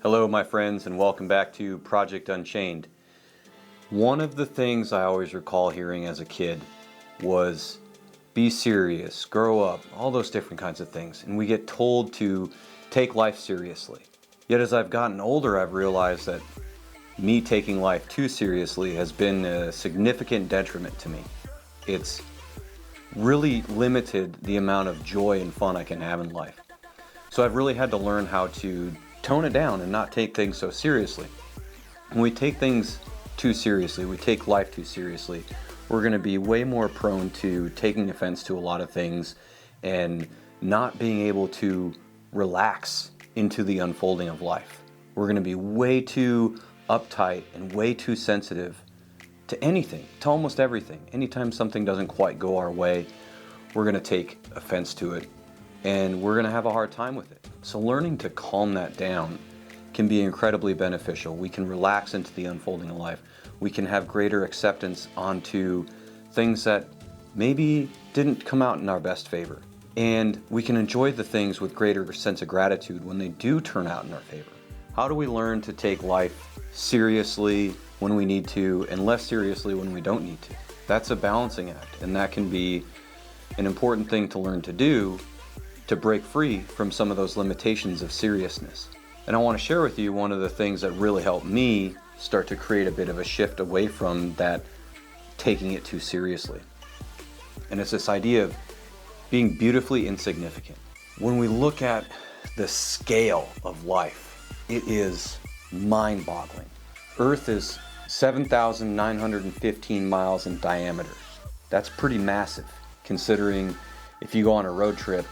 Hello, my friends, and welcome back to Project Unchained. One of the things I always recall hearing as a kid was be serious, grow up, all those different kinds of things. And we get told to take life seriously. Yet as I've gotten older, I've realized that me taking life too seriously has been a significant detriment to me. It's really limited the amount of joy and fun I can have in life. So I've really had to learn how to tone it down and not take things so seriously. When we take things too seriously, we take life too seriously, we're going to be way more prone to taking offense to a lot of things and not being able to relax into the unfolding of life. We're going to be way too uptight and way too sensitive to anything, to almost everything. Anytime something doesn't quite go our way, we're going to take offense to it and we're going to have a hard time with it. So learning to calm that down can be incredibly beneficial. We can relax into the unfolding of life. We can have greater acceptance onto things that maybe didn't come out in our best favor. And we can enjoy the things with greater sense of gratitude when they do turn out in our favor. How do we learn to take life seriously when we need to and less seriously when we don't need to? That's a balancing act, and that can be an important thing to learn to do to break free from some of those limitations of seriousness. And I want to share with you one of the things that really helped me start to create a bit of a shift away from that taking it too seriously. And it's this idea of being beautifully insignificant. When we look at the scale of life, it is mind-boggling. Earth is 7,915 miles in diameter. That's pretty massive, considering if you go on a road trip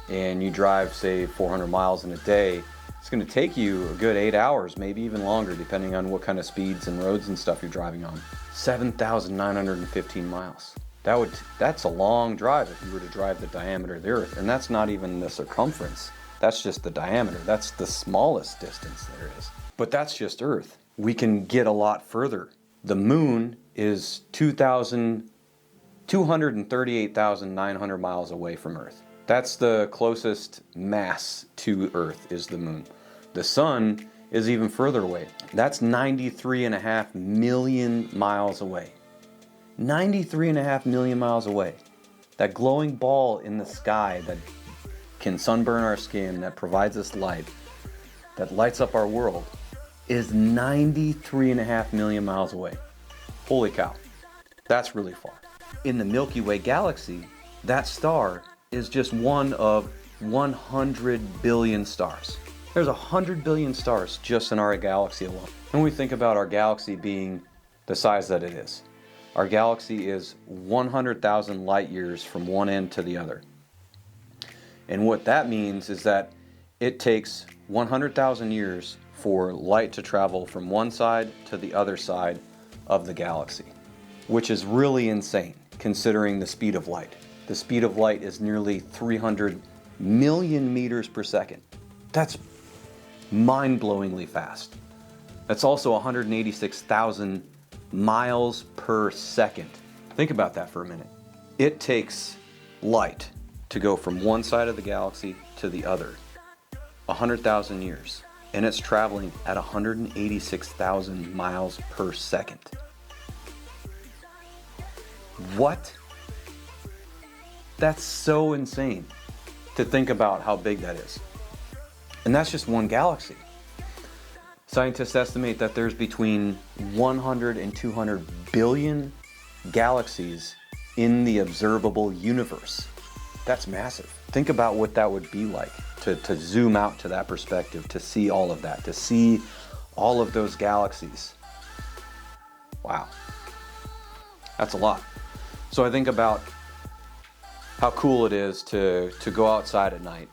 and you drive, say, 400 miles in a day, it's going to take you a good 8 hours, maybe even longer, depending on what kind of speeds and roads and stuff you're driving on. 7,915 miles. That's a long drive if you were to drive the diameter of the Earth. And that's not even the circumference. That's just the diameter. That's the smallest distance there is. But that's just Earth. We can get a lot further. The moon is 238,900 miles away from Earth. That's the closest mass to Earth, is the moon. The sun is even further away. That's 93.5 million miles away. 93.5 million miles away. That glowing ball in the sky that can sunburn our skin, that provides us light, that lights up our world, is 93.5 million miles away. Holy cow. That's really far. In the Milky Way galaxy, that star is just one of 100 billion stars. There's 100 billion stars just in our galaxy alone. When we think about our galaxy being the size that it is, our galaxy is 100,000 light years from one end to the other. And what that means is that it takes 100,000 years for light to travel from one side to the other side of the galaxy, which is really insane considering the speed of light. The speed of light is nearly 300 million meters per second. That's mind-blowingly fast. That's also 186,000 miles per second. Think about that for a minute. It takes light to go from one side of the galaxy to the other. 100,000 years. And it's traveling at 186,000 miles per second. What? That's so insane to think about how big that is. And that's just one galaxy. Scientists estimate that there's between 100 and 200 billion galaxies in the observable universe. That's massive. Think about what that would be like to zoom out to that perspective, to see all of that, to see all of those galaxies. Wow. That's a lot. So I think about how cool it is to go outside at night,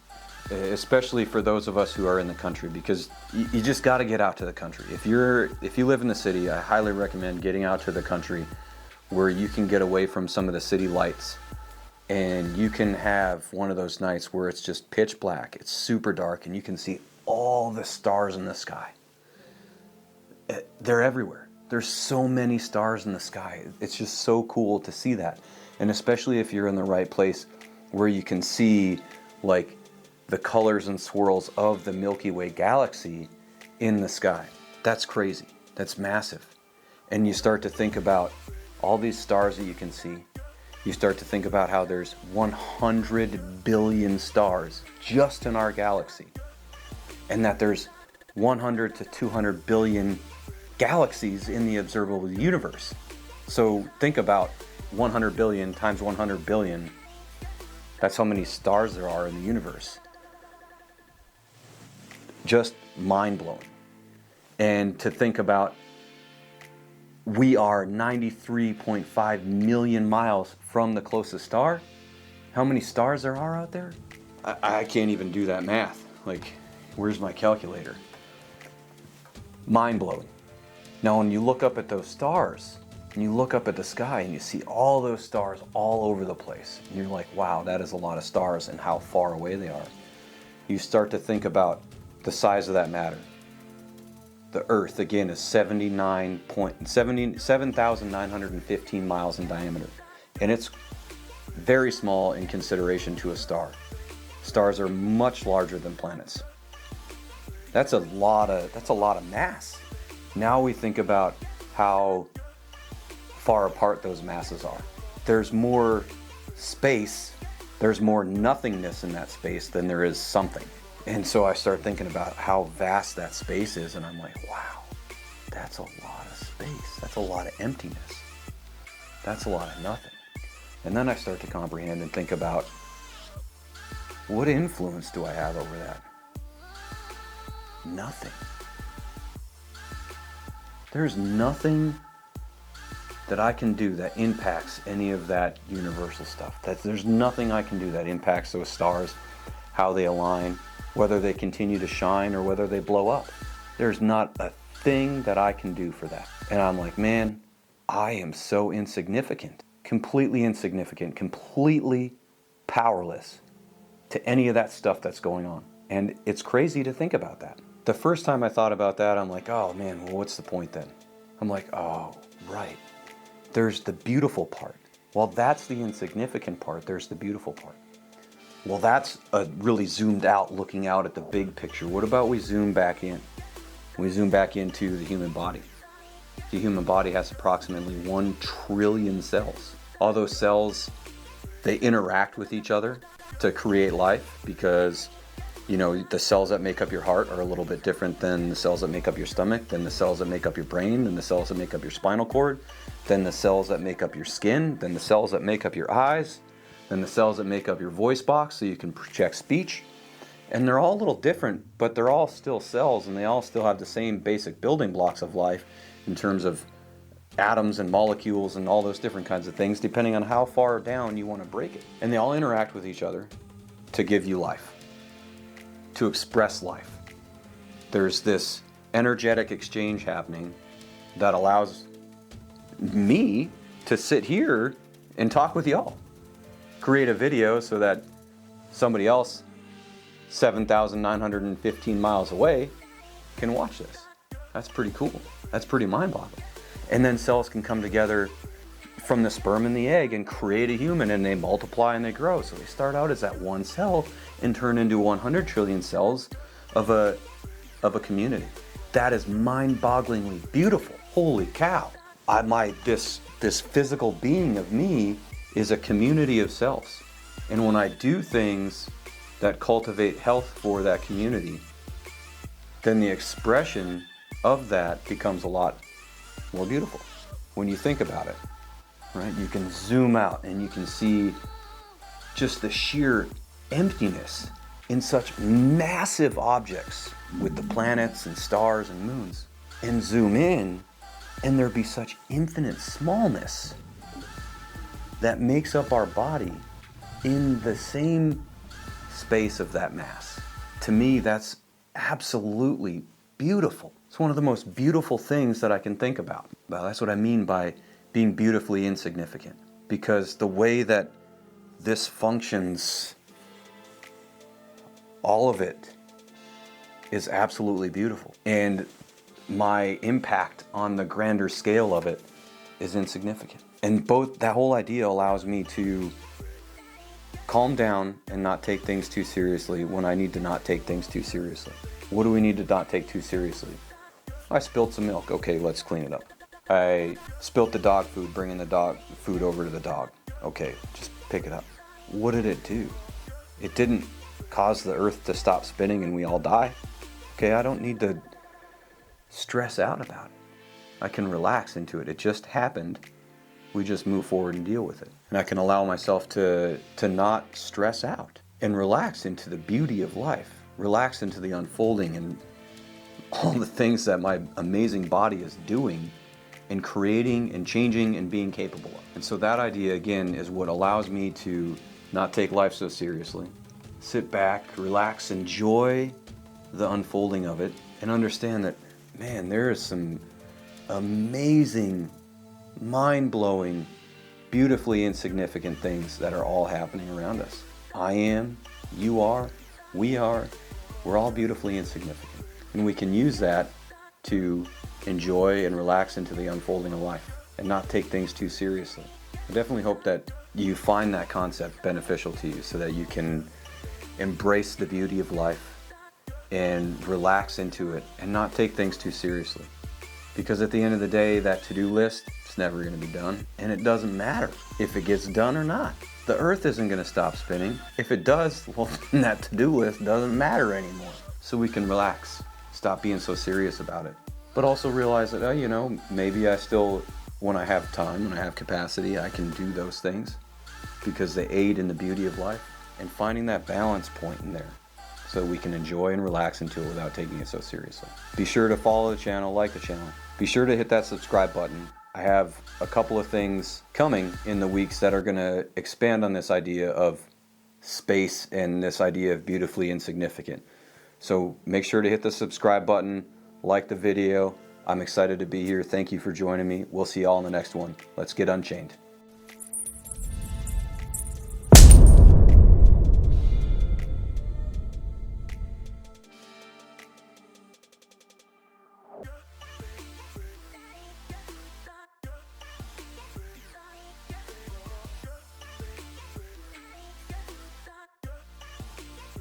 especially for those of us who are in the country, because you just got to get out to the country. If you live in the city, I highly recommend getting out to the country where you can get away from some of the city lights and you can have one of those nights where it's just pitch black, it's super dark, and you can see all the stars in the sky. They're everywhere. There's so many stars in the sky. It's just so cool to see that. And especially if you're in the right place where you can see like the colors and swirls of the Milky Way galaxy, in the sky. That's crazy. That's massive. And you start to think about all these stars that you can see. You start to think about how there's 100 billion stars just in our galaxy, and that there's 100 to 200 billion galaxies in the observable universe. So think about 100 billion times 100 billion. That's how many stars there are in the universe. Just mind-blowing. And to think about, we are 93.5 million miles from the closest star. How many stars there are out there? I can't even do that math. Like, where's my calculator? Mind-blowing. Now, when you look up at those stars, and you look up at the sky and you see all those stars all over the place, and you're like, wow, that is a lot of stars and how far away they are. You start to think about the size of that matter. The Earth, again, is 7,915 miles in diameter. And it's very small in consideration to a star. Stars are much larger than planets. That's a lot of mass. Now we think about how far apart those masses are. There's more space, there's more nothingness in that space than there is something. And so I start thinking about how vast that space is, and I'm like, wow, that's a lot of space. That's a lot of emptiness. That's a lot of nothing. And then I start to comprehend and think about, what influence do I have over that? Nothing. There's nothing that I can do that impacts any of that universal stuff. There's nothing I can do that impacts those stars, how they align, whether they continue to shine or whether they blow up. There's not a thing that I can do for that. And I'm like, man, I am so insignificant, completely powerless to any of that stuff that's going on. And it's crazy to think about that. The first time I thought about that, I'm like, oh man, well, what's the point then? I'm like, oh, right. There's the beautiful part. Well, that's the insignificant part. There's the beautiful part. Well, that's a really zoomed out, looking out at the big picture. What about we zoom back in? We zoom back into the human body. The human body has approximately 1 trillion cells. All those cells, they interact with each other to create life, because, you know, the cells that make up your heart are a little bit different than the cells that make up your stomach, than the cells that make up your brain, than the cells that make up your spinal cord, than the cells that make up your skin, than the cells that make up your eyes, than the cells that make up your voice box so you can project speech. And they're all a little different, but they're all still cells, and they all still have the same basic building blocks of life in terms of atoms and molecules and all those different kinds of things, depending on how far down you want to break it. And they all interact with each other to give you life, to express life. There's this energetic exchange happening that allows me to sit here and talk with y'all. Create a video so that somebody else 7,915 miles away can watch this. That's pretty cool. That's pretty mind-boggling. And then cells can come together from the sperm and the egg and create a human, and they multiply and they grow. So they start out as that one cell and turn into 100 trillion cells of a community. That is mind-bogglingly beautiful. Holy cow. This physical being of me is a community of cells. And when I do things that cultivate health for that community, then the expression of that becomes a lot more beautiful. When you think about it, right? You can zoom out and you can see just the sheer emptiness in such massive objects with the planets and stars and moons, and zoom in and there be such infinite smallness that makes up our body in the same space of that mass. To me, that's absolutely beautiful. It's one of the most beautiful things that I can think about. Well, that's what I mean by being beautifully insignificant, because the way that this functions, all of it is absolutely beautiful. And my impact on the grander scale of it is insignificant. And that whole idea allows me to calm down and not take things too seriously when I need to not take things too seriously. What do we need to not take too seriously? I spilled some milk. Okay, let's clean it up. I spilt the dog food, bringing the dog food over to the dog. Okay, just pick it up. What did it do? It didn't cause the earth to stop spinning and we all die. Okay, I don't need to stress out about it. I can relax into it. It just happened. We just move forward and deal with it. And I can allow myself to not stress out and relax into the beauty of life. Relax into the unfolding and all the things that my amazing body is doing and creating and changing and being capable of. And so that idea, again, is what allows me to not take life so seriously. Sit back, relax, enjoy the unfolding of it, and understand that, man, there is some amazing, mind-blowing, beautifully insignificant things that are all happening around us. I am, you are, we are, we're all beautifully insignificant. And we can use that to enjoy and relax into the unfolding of life and not take things too seriously. I definitely hope that you find that concept beneficial to you so that you can embrace the beauty of life and relax into it and not take things too seriously. Because at the end of the day, that to-do list is never going to be done, and it doesn't matter if it gets done or not. The earth isn't going to stop spinning. If it does, well, then that to-do list doesn't matter anymore. So we can relax, stop being so serious about it. But also realize that, maybe I still, when I have time, when I have capacity, I can do those things because they aid in the beauty of life, and finding that balance point in there so we can enjoy and relax into it without taking it so seriously. Be sure to follow the channel, like the channel. Be sure to hit that subscribe button. I have a couple of things coming in the weeks that are going to expand on this idea of space and this idea of beautifully insignificant. So make sure to hit the subscribe button, like the video. I'm excited to be here. Thank you for joining me. We'll see y'all in the next one. Let's get unchained.